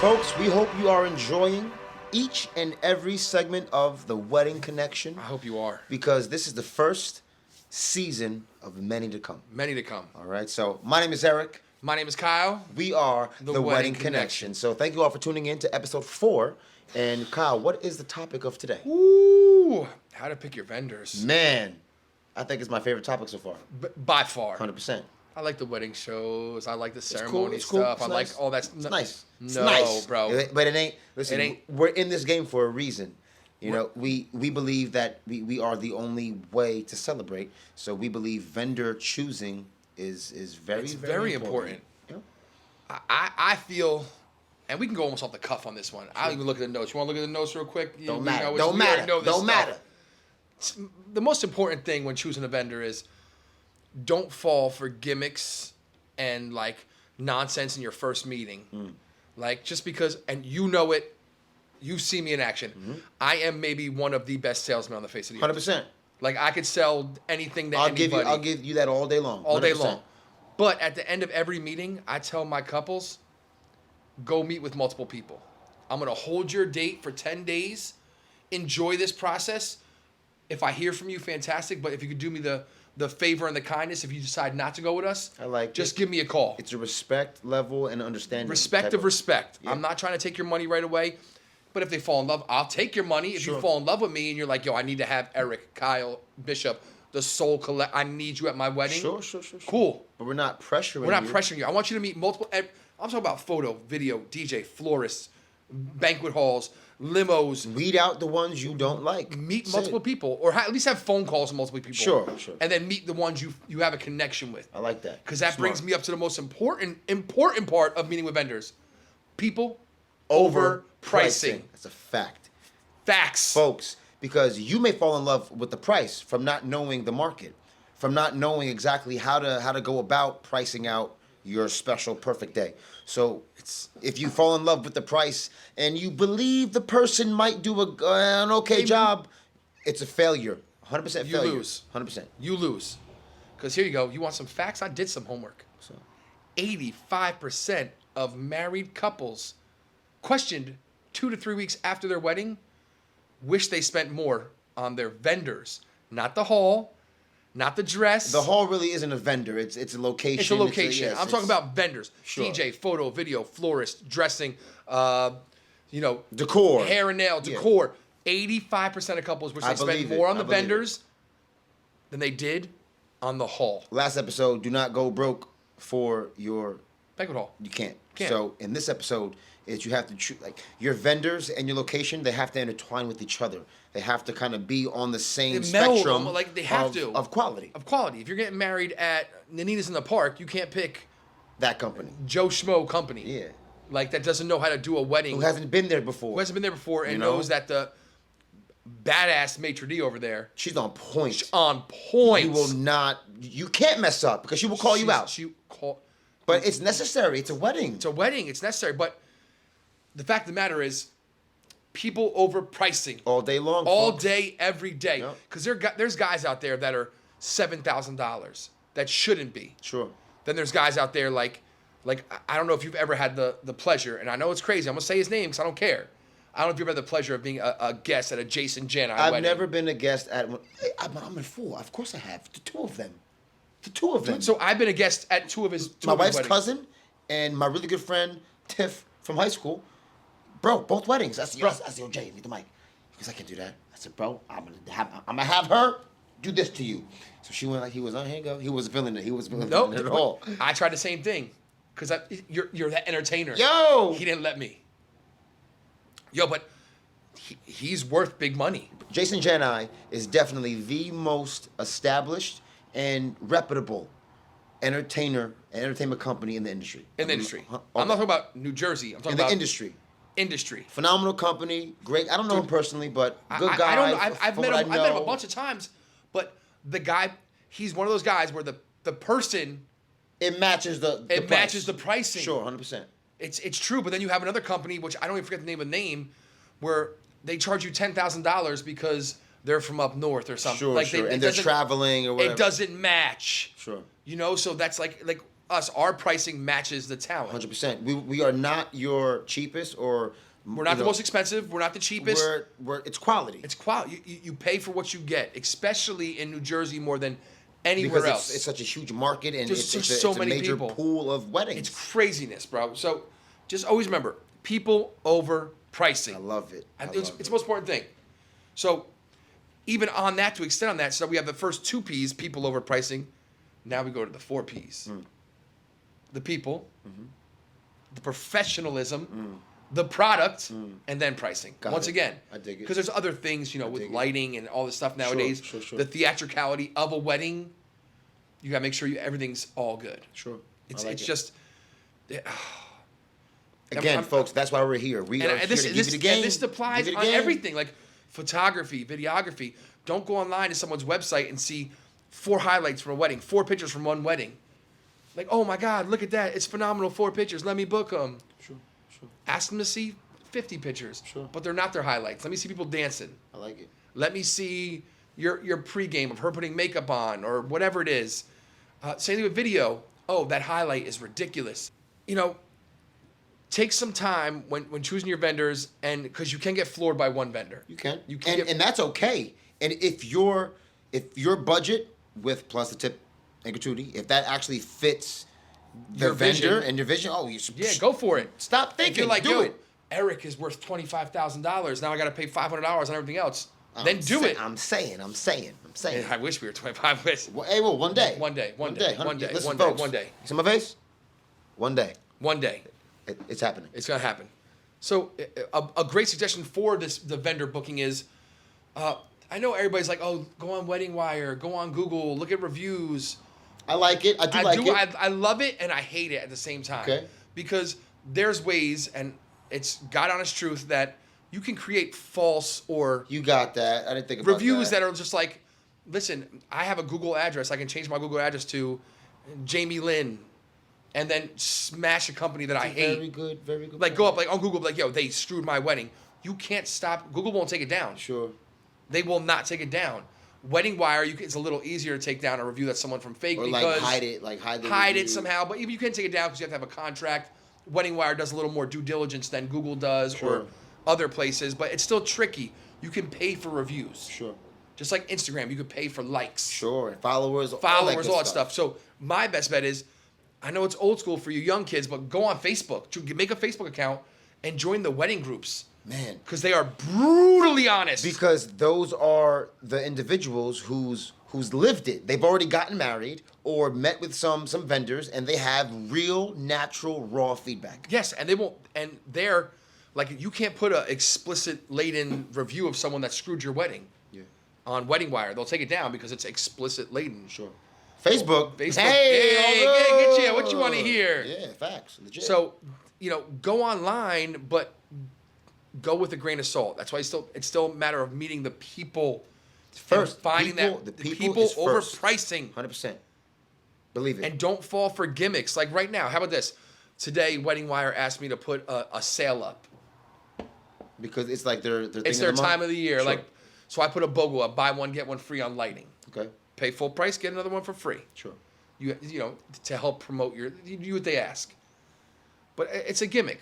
Folks, we hope you are enjoying each and every segment of The Wedding Connection. I hope you are. Because this is the first season of many to come. Many to come. All right, so my name is Eric. My name is Kyle. We are The Wedding Connection. So thank you all for tuning in to episode 4. And Kyle, what is the topic of today? Ooh, how to pick your vendors. Man, I think it's my favorite topic so far. By far. 100%. I like the wedding shows. I like the It's ceremony cool. stuff. It's I nice. like all that. It's nice. It's No, nice. bro. But it ain't. Listen, It ain't. We're in this game for a reason. You know, we believe that we are the only way to celebrate. So we believe vendor choosing is very important. You know? I feel, and we can go almost off the cuff on this one. I'll even look at the notes. You want to look at the notes real quick? Don't matter. The most important thing when choosing a vendor is don't fall for gimmicks and like nonsense in your first meeting. Like just because, and you know it, you see me in action. I am maybe one of the best salesmen on the face of the earth. 100%. Like I could sell anything to anybody. I'll give you that all day long. 100%. All day long. But at the end of every meeting, I tell my couples, go meet with multiple people. I'm going to hold your date for 10 days. Enjoy this process. If I hear from you, fantastic. But if you could do me the favor and the kindness, if you decide not to go with us, just give me a call. It's a respect level and understanding. Respect. Yeah. I'm not trying to take your money right away. But if they fall in love, I'll take your money. If you fall in love with me and you're like, yo, I need to have Eric, Kyle, Bishop, the soul collect. I need you at my wedding. Sure. Cool. But we're not pressuring you. We're not pressuring you. I want you to meet multiple. I'm talking about photo, video, DJ, florists, banquet halls, limos. Weed out the ones you don't like. Meet multiple people, or at least have phone calls with multiple people. Sure. And then meet the ones you have a connection with. I like that. Because that brings me up to the most important part of meeting with vendors. People over pricing. That's a fact. Facts. Folks, because you may fall in love with the price from not knowing the market, from not knowing exactly how to go about pricing out your special perfect day. So if you fall in love with the price and you believe the person might do an okay job, it's a failure. 100% failure. You lose. 100%. You lose. Because here you go. You want some facts? I did some homework. So 85% of married couples questioned 2 to 3 weeks after their wedding wish they spent more on their vendors. Not the hall, not the dress. The hall really isn't a vendor. It's a location. It's a location. I'm talking about vendors. Sure. DJ, photo, video, florist, dressing, decor. Hair and nail, decor. 85% of couples wish they spent more on the vendors than they did on the hall. Last episode, do not go broke for your banquet hall. You can't. So in this episode, you have to treat like your vendors and your location. They have to intertwine with each other. They have to kind of be on the same spectrum. Like they have of quality. Of quality. If you're getting married at Nanina's in the park, you can't pick that company. Joe Schmo company. Yeah. Like that doesn't know how to do a wedding. Who hasn't been there before. And knows that the badass maitre d' over there. She's on point. You will not. You can't mess up because she will call you out. But it's necessary. It's a wedding. It's necessary. But the fact of the matter is, people overpricing all day long, all day, every day. Because there's guys out there that are $7,000 that shouldn't be. Sure. Then there's guys out there like I don't know if you've ever had the pleasure, and I know it's crazy. I'm gonna say his name because I don't care. I don't know if you've ever had the pleasure of being a guest at a Jason Jani wedding. I've never been a guest at one. I'm a fool. Of course I have. The two of them. So I've been a guest at two of his my wife's weddings. cousin and my really good friend Tiff from high school. Bro, both weddings. I said, yo, Jay, need the mic. Because I can't do that. I said, bro, I'm gonna have her do this to you. So she went like he was on. Here you go. He wasn't feeling it. He wasn't feeling it at all. I tried the same thing. Because you're that entertainer. Yo! He didn't let me. Yo, but he's worth big money. Jason Jani is definitely the most established and reputable entertainment company in the industry. I'm not talking about New Jersey. I'm talking about industry. Phenomenal company. Great. I don't know him personally, but good guy. I've met him a bunch of times, but the guy, he's one of those guys where the person. It matches the price. Matches the pricing. Sure, 100%. It's true, but then you have another company, which I don't even forget the name of the name, where they charge you $10,000 because they're from up north or something. Sure. And they're traveling or whatever. It doesn't match. Sure. So that's like us, our pricing matches the talent. 100%. We are not your cheapest or We're not the most expensive. We're not the cheapest. It's quality. It's quality. You pay for what you get, especially in New Jersey more than anywhere else. It's such a huge market and There's it's so a many major people. pool of weddings. It's craziness, bro. So just always remember, people over pricing. I love it. It's the most important thing. So even on that, to extend on that, so we have the first 2 P's, people over pricing. Now we go to the 4 P's. The people, the professionalism, the product, and then pricing. Once again, I dig it. Because there's other things, with lighting and all this stuff nowadays. Sure. The theatricality of a wedding, you gotta make sure everything's all good. Sure. It's just. Again, folks, that's why we're here. We are here to give you the game. And this applies on everything, like photography, videography. Don't go online to someone's website and see 4 highlights from a wedding, 4 pictures from one wedding. Like, oh my God, look at that. It's phenomenal, 4 pictures. Let me book them. Sure. Ask them to see 50 pictures. Sure. But they're not their highlights. Let me see people dancing. I like it. Let me see your pregame of her putting makeup on or whatever it is. Same thing with video. Oh, that highlight is ridiculous. Take some time when choosing your vendors, and because you can get floored by one vendor. You can. And that's okay. And if your budget with plus the tip and gratuity, if that actually fits the Your vendor vision. and your vision, Go for it. Stop thinking. If you're like, do yo, it. Eric is worth $25,000. Now I got to pay $500 on everything else. Then do it. I'm saying. And I wish we were 25. Well, hey, well, one day. One day. Listen, folks, One day. You see my face? One day. One day. It's happening. It's gonna happen. So a great suggestion for the vendor booking is, I know everybody's like, oh, go on Wedding Wire, go on Google, look at reviews. I like it. I love it and I hate it at the same time. Okay. Because there's ways, and it's God honest truth, that you can create false or You got that. I didn't think about reviews that are just like, listen, I have a Google address. I can change my Google address to Jamie Lynn, and then smash a company that I hate. Very good. Like go up like on Google, like, yo, they screwed my wedding. You can't stop. Google won't take it down. Sure. They will not take it down. Wedding Wire, it's a little easier to take down a review that's someone from fake Or because hide it, hide the hide review. it somehow. But even you can take it down because you have to have a contract. Wedding Wire does a little more due diligence than Google does or other places, but it's still tricky. You can pay for reviews. Sure. Just like Instagram, you could pay for likes. Sure. And followers, all that stuff. So my best bet is, I know it's old school for you young kids, but go on Facebook. Make a Facebook account and join the wedding groups. Man. Because they are brutally honest. Because those are the individuals who's lived it. They've already gotten married or met with some vendors, and they have real, natural, raw feedback. Yes, and they won't. And they're like, you can't put a explicit laden review of someone that screwed your wedding. Yeah. On Wedding Wire, they'll take it down because it's explicit laden. Sure. Facebook. Hey, Hey, get you what you want to hear. Yeah, facts. Legit. So, go online, but go with a grain of salt. That's why it's still a matter of meeting the people first, and finding the people is over first. pricing. 100%. Believe it. And don't fall for gimmicks. Like right now, how about this? Today, Wedding Wire asked me to put a sale up. Because it's like it's their time of the year. Sure. So I put a BOGO up, buy one get one free on lighting. Okay. Pay full price, get another one for free. Sure. You to help promote you do what they ask. But it's a gimmick.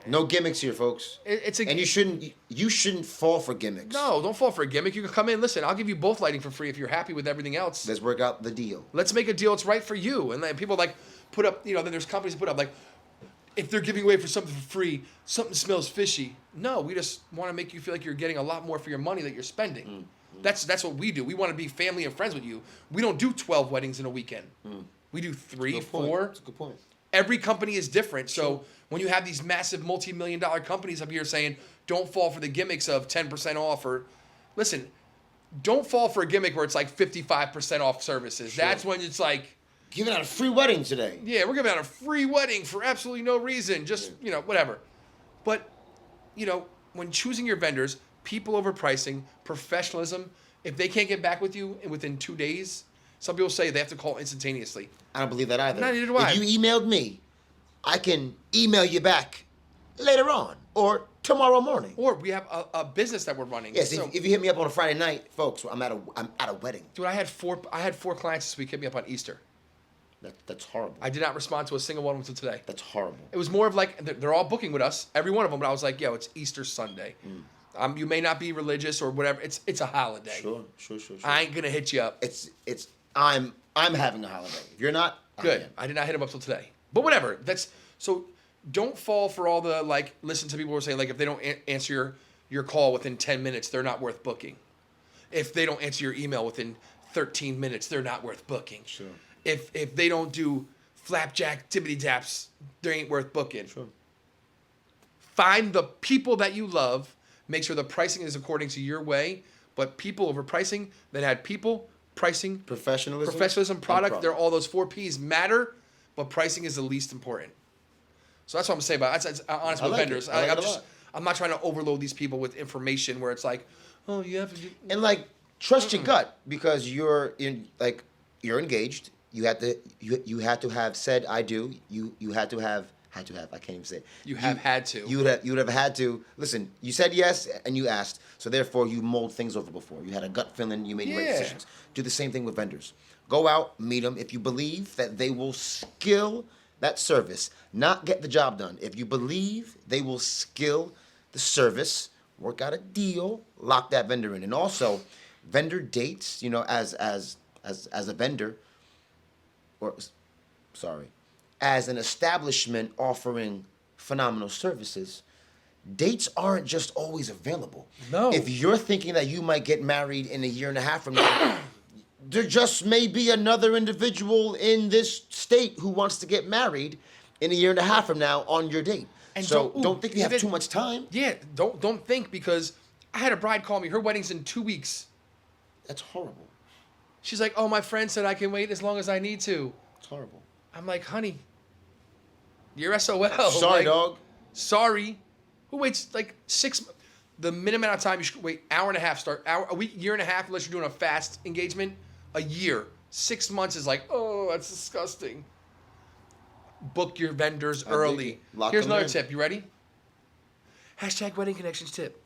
No gimmicks here, folks. And you shouldn't fall for gimmicks. No, don't fall for a gimmick. You can come in. Listen, I'll give you both lighting for free if you're happy with everything else. Let's work out the deal. Let's make a deal that's right for you. And then people put up. Then there's companies that put up like, if they're giving away for something for free, something smells fishy. No, we just want to make you feel like you're getting a lot more for your money that you're spending. That's what we do. We want to be family and friends with you. We don't do 12 weddings in a weekend. We do 3, 4. That's a good point. Every company is different. So when you have these massive multi-million-dollar companies up here saying, don't fall for the gimmicks of 10% off, or listen, don't fall for a gimmick where it's like 55% off services. Sure. That's when it's like, giving out a free wedding today. Yeah, we're giving out a free wedding for absolutely no reason. Just, whatever. But, when choosing your vendors, people over pricing, professionalism, if they can't get back with you within 2 days, some people say they have to call instantaneously. I don't believe that either. Neither do I. If you emailed me, I can email you back later on or tomorrow morning. Or we have a business that we're running. Yes, So, if you hit me up on a Friday night, folks, I'm at a wedding. dude, I had four clients this week hit me up on Easter. That's horrible. I did not respond to a single one until today. That's horrible. It was more of like they're all booking with us, every one of them. But I was like, yo, it's Easter Sunday. You may not be religious or whatever. It's a holiday. Sure. I ain't gonna hit you up. I'm having a holiday. If you're not, Good. I did not hit him up till today. But whatever. So. Don't fall for all the listen to people who are saying if they don't answer your call within 10 minutes, they're not worth booking. If they don't answer your email within 13 minutes, they're not worth booking. Sure. If they don't do flapjack tippity taps, they ain't worth booking. Sure. Find the people that you love. Make sure the pricing is according to your way. But people over pricing, then add people, pricing, professionalism, product. They're all those 4 P's matter, but pricing is the least important. So that's what I'm gonna say about it. That's honest with vendors. I'm not trying to overload these people with information where it's oh, you have to do. And trust your gut, because you're engaged. You had to have said I do. You had to have I can't even say it. You had to. You would have had to listen. You said yes and you asked, so therefore you mulled things over before. You had a gut feeling. You made the right decisions. Do the same thing with vendors. Go out, meet them. If you believe that they will skill that service, not get the job done. If you believe they will skill the service, work out a deal, lock that vendor in. And also, vendor dates, as a vendor, as an establishment offering phenomenal services, dates aren't just always available. No. If you're thinking that you might get married in a year and a half from now, there just may be another individual in this state who wants to get married in a year and a half from now on your date. And so don't think you have too much time. Yeah, don't think, because I had a bride call me. Her wedding's in 2 weeks. That's horrible. She's like, oh, my friend said I can wait as long as I need to. It's horrible. I'm like, honey, you're SOL. Sorry, dog. Sorry. Who waits 6 the minimum amount of time you should wait, hour and a half, a week, year and a half, unless you're doing a fast engagement, a year. 6 months is oh, that's disgusting. Book your vendors early. Here's another tip. You ready? # wedding connections tip.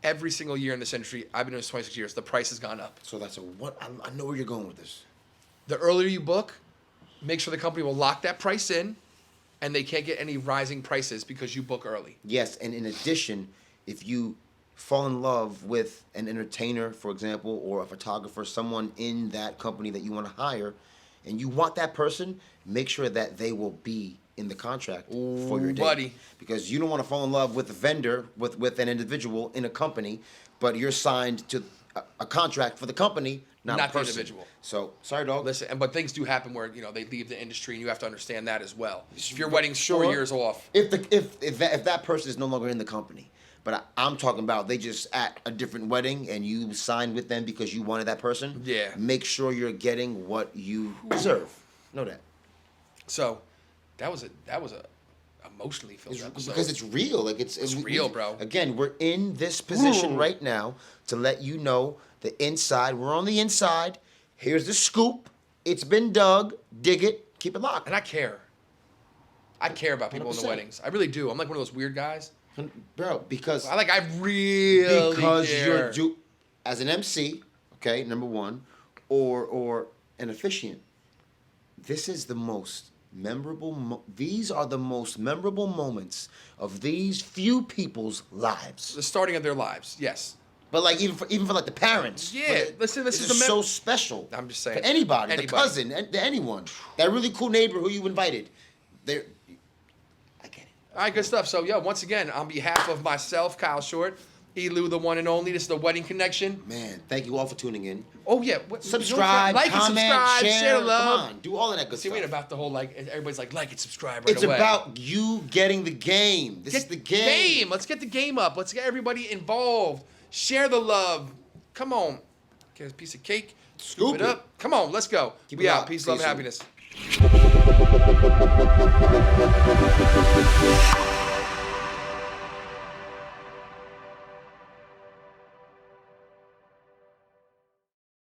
Every single year in this industry, I've been doing this 26 years, the price has gone up. So that's I know where you're going with this. The earlier you book, make sure the company will lock that price in, and they can't get any rising prices because you book early. Yes, and in addition, if you fall in love with an entertainer, for example, or a photographer, someone in that company that you want to hire, and you want that person, make sure that they will be in the contract for your date. Buddy. Because you don't want to fall in love with a vendor, with an individual in a company, but you're signed to a contract for the company, not a person. The individual. So, sorry, dog. Listen, but things do happen where they leave the industry, and you have to understand that as well. If your wedding's 4 years off, if that person is no longer in the company, but I'm talking about they just at a different wedding and you signed with them because you wanted that person. Yeah. Make sure you're getting what you deserve. Know that. So, that was a emotionally filled episode. Because it's real. It's real, bro. Again, we're in this position right now to let you know the inside. We're on the inside. Here's the scoop. It's been dug. Dig it. Keep it locked. And I care. I care about people 100%. In the weddings. I really do. I'm like one of those weird guys. Bro, because... I really because care. You're... As an MC, okay, number one, or an officiant, this is the most memorable... These are the most memorable moments of these few people's lives. The starting of their lives, yes. But even for the parents. Yeah, listen, this is so special. I'm just saying. For anybody, the cousin, anyone, that really cool neighbor who you invited. I get it. All right, good stuff. So, once again, on behalf of myself, Kyle Short, Elu, the one and only, this is the Wedding Connection. Man, thank you all for tuning in. Oh, yeah. Subscribe, like comment, and subscribe, share the love. Come on, do all of that good stuff. See, wait about the whole, everybody's like and subscribe It's away. About you getting the game. This is the game. Let's get the game up. Let's get everybody involved. Share the love. Come on. Get a piece of cake. Scoop it up. Come on, let's go. Keep we it out. out. Peace, love, and happiness.